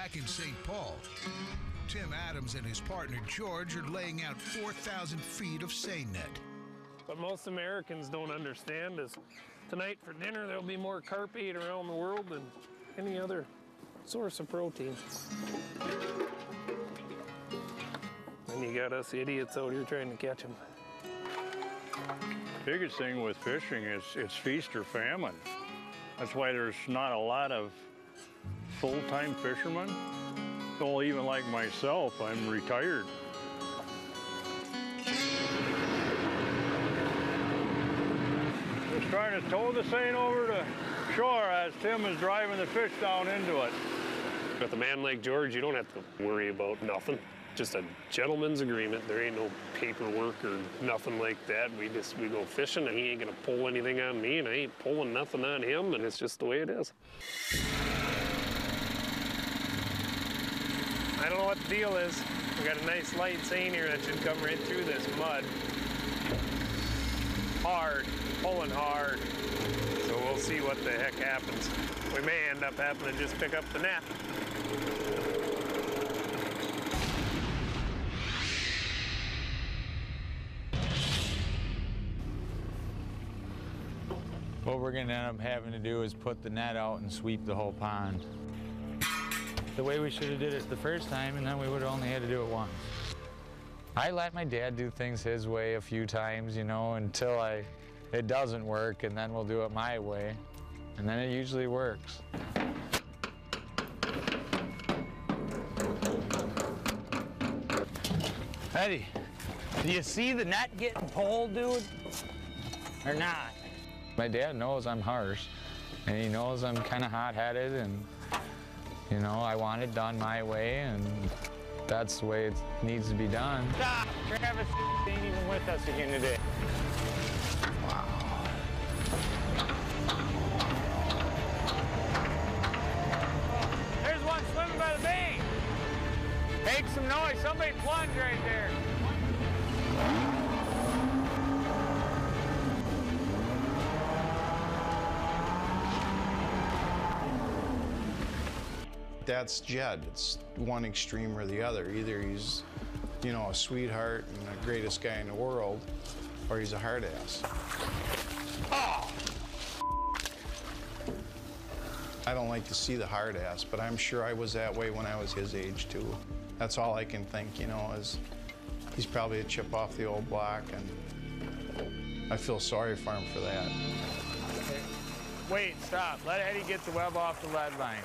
Back in St. Paul, Tim Adams and his partner George are laying out 4,000 feet of seine net. What most Americans don't understand is tonight for dinner there'll be more carp ate around the world than any other source of protein. And you got us idiots out here trying to catch them. Biggest thing with fishing is it's feast or famine. That's why there's not a lot of full-time fishermen. Well, even like myself, I'm retired. Just trying to tow the seine over to shore as Tim is driving the fish down into it. With a man like George, you don't have to worry about nothing. Just a gentleman's agreement. There ain't no paperwork or nothing like that. We go fishing, and he ain't gonna pull anything on me, and I ain't pulling nothing on him, and it's just the way it is. I don't know what the deal is. We got a nice light seine here that should come right through this mud. Hard, pulling hard. So we'll see what the heck happens. We may end up having to just pick up the net. What we're gonna end up having to do is put the net out and sweep the whole pond. The way we should have did it the first time, and then we would have only had to do it once. I let my dad do things his way a few times, you know, until it doesn't work, and then we'll do it my way. And then it usually works. Eddie, do you see the net getting pulled, dude? Or not? My dad knows I'm harsh, and he knows I'm kind of hot-headed, and, you know, I want it done my way, and that's the way it needs to be done. Stop! Travis ain't even with us again today. Wow. There's one swimming by the bank. Make some noise. Somebody plunge right there. That's Jed. It's one extreme or the other. Either he's, you know, a sweetheart and the greatest guy in the world, or he's a hard ass. Oh! I don't like to see the hard ass, but I'm sure I was that way when I was his age too. That's all I can think, you know, is he's probably a chip off the old block, and I feel sorry for him for that. Wait, stop. Let Eddie get the web off the lead line.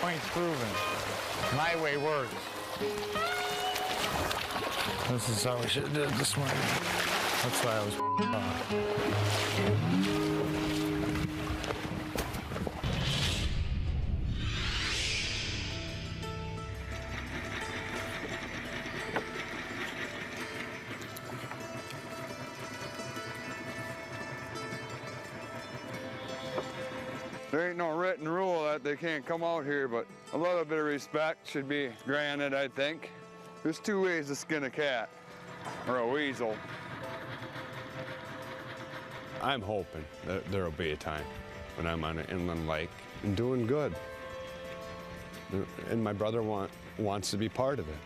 Point's proven. My way works. This is how we should have did it this morning. That's why I was off. There ain't no written rule that they can't come out here, but a little bit of respect should be granted, I think. There's two ways to skin a cat, or a weasel. I'm hoping that there'll be a time when I'm on an inland lake and doing good. And my brother wants to be part of it.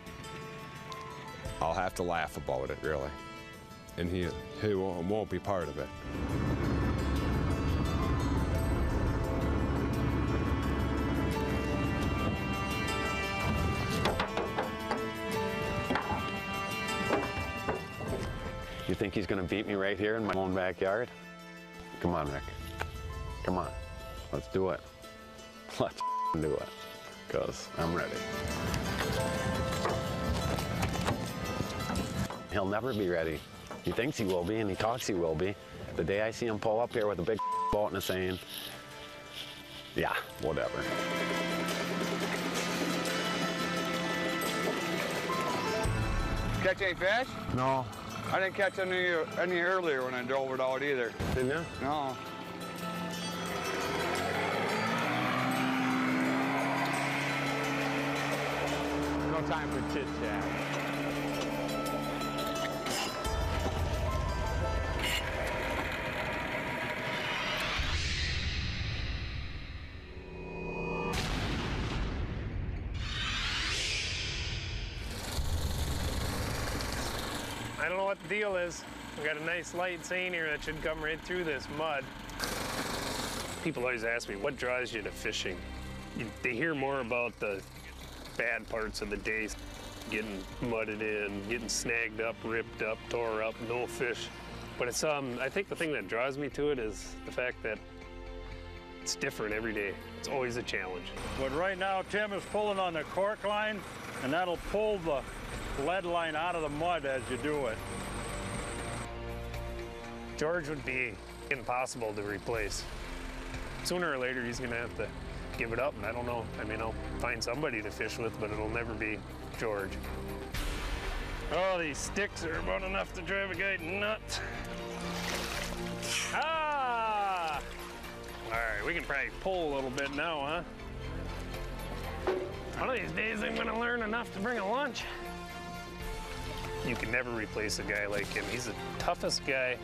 I'll have to laugh about it, really. And he won't be part of it. You think he's gonna beat me right here in my own backyard? Come on, Rick. Come on. Let's do it. Let's do it. Because I'm ready. He'll never be ready. He thinks he will be, and he talks he will be. The day I see him pull up here with a big boat and a saying, yeah, whatever. Catch any fish? No. I didn't catch any earlier when I drove it out either. Didn't you? No. No time for chit-chat. I don't know what the deal is. We got a nice light seine here that should come right through this mud. People always ask me, what draws you to fishing? They hear more about the bad parts of the day, getting mudded in, getting snagged up, ripped up, tore up, no fish. But it's I think the thing that draws me to it is the fact that it's different every day. It's always a challenge. But right now, Tim is pulling on the cork line, and that'll pull the lead line out of the mud as you do it. George would be impossible to replace. Sooner or later, he's gonna have to give it up, and I don't know. I mean, I'll find somebody to fish with, but it'll never be George. Oh, these sticks are about enough to drive a guy nuts. Ah! All right, we can probably pull a little bit now, huh? One of these days, I'm gonna learn enough to bring a lunch. You can never replace a guy like him. He's the toughest guy,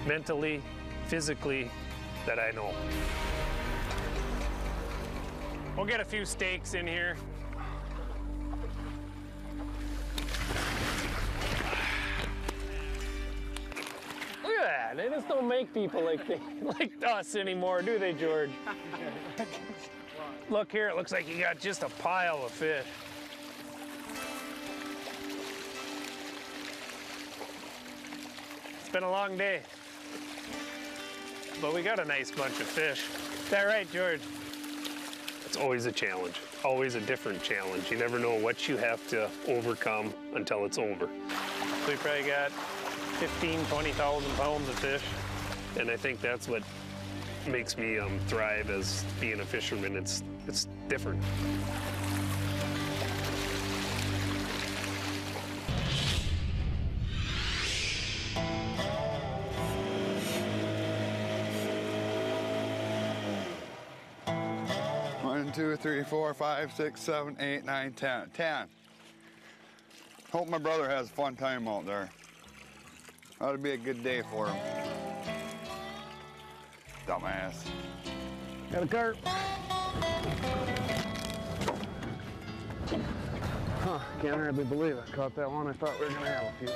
mentally, physically, that I know. We'll get a few steaks in here. Look at that. They just don't make people like us anymore, do they, George? Look here, it looks like you got just a pile of fish. It's been a long day, but we got a nice bunch of fish. Is that right, George? It's always a challenge, always a different challenge. You never know what you have to overcome until it's over. So we probably got 15, 20,000 pounds of fish, and I think that's what makes me thrive as being a fisherman. It's different. One, 2, 3, 4, 5, 6, 7, 8, 9, 10. 10. Hope my brother has a fun time out there. That'll be a good day for him. Dumbass. Got a carp. Huh, can't hardly believe I caught that one. I thought we were gonna have a few.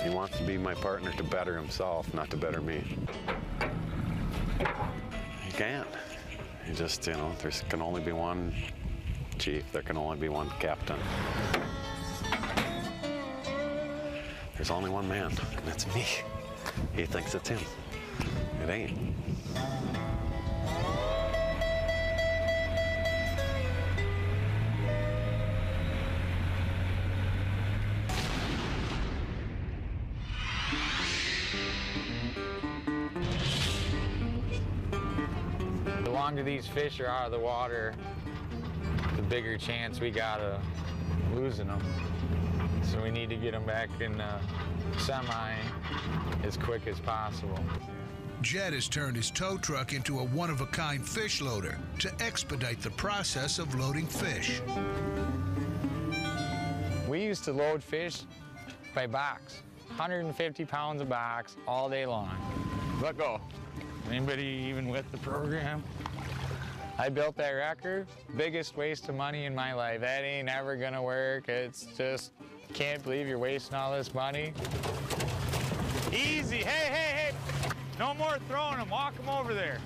He wants to be my partner to better himself, not to better me. He can't. He just, you know, there can only be one chief. There can only be one captain. There's only one man, and that's me. He thinks it's him. It ain't. The longer these fish are out of the water, the bigger chance we got of losing them. So we need to get them back in semi as quick as possible. Jed has turned his tow truck into a one-of-a-kind fish loader to expedite the process of loading fish. We used to load fish by box, 150 pounds a box all day long. Let go. Anybody even with the program? I built that record, biggest waste of money in my life. That ain't ever gonna work. It's just, can't believe you're wasting all this money. Easy, hey, hey, hey. No more throwing them, walk them over there.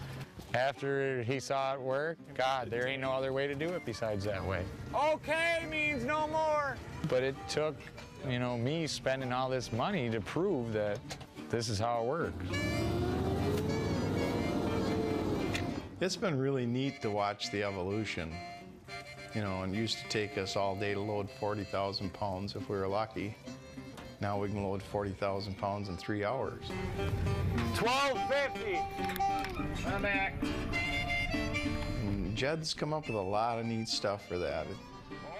After he saw it work, God, there ain't no other way to do it besides that way. Okay means no more. But it took, you know, me spending all this money to prove that this is how it works. It's been really neat to watch the evolution. You know, it used to take us all day to load 40,000 pounds if we were lucky. Now we can load 40,000 pounds in 3 hours. 1250. I'm back. And Jed's come up with a lot of neat stuff for that.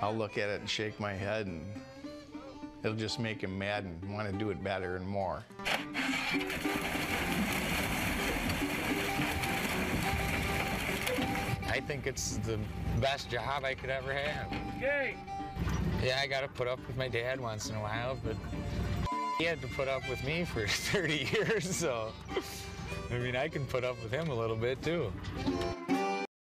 I'll look at it and shake my head, and it'll just make him mad and want to do it better and more. I think it's the best job I could ever have. Yay! Yeah, I got to put up with my dad once in a while, but he had to put up with me for 30 years, so I mean, I can put up with him a little bit too.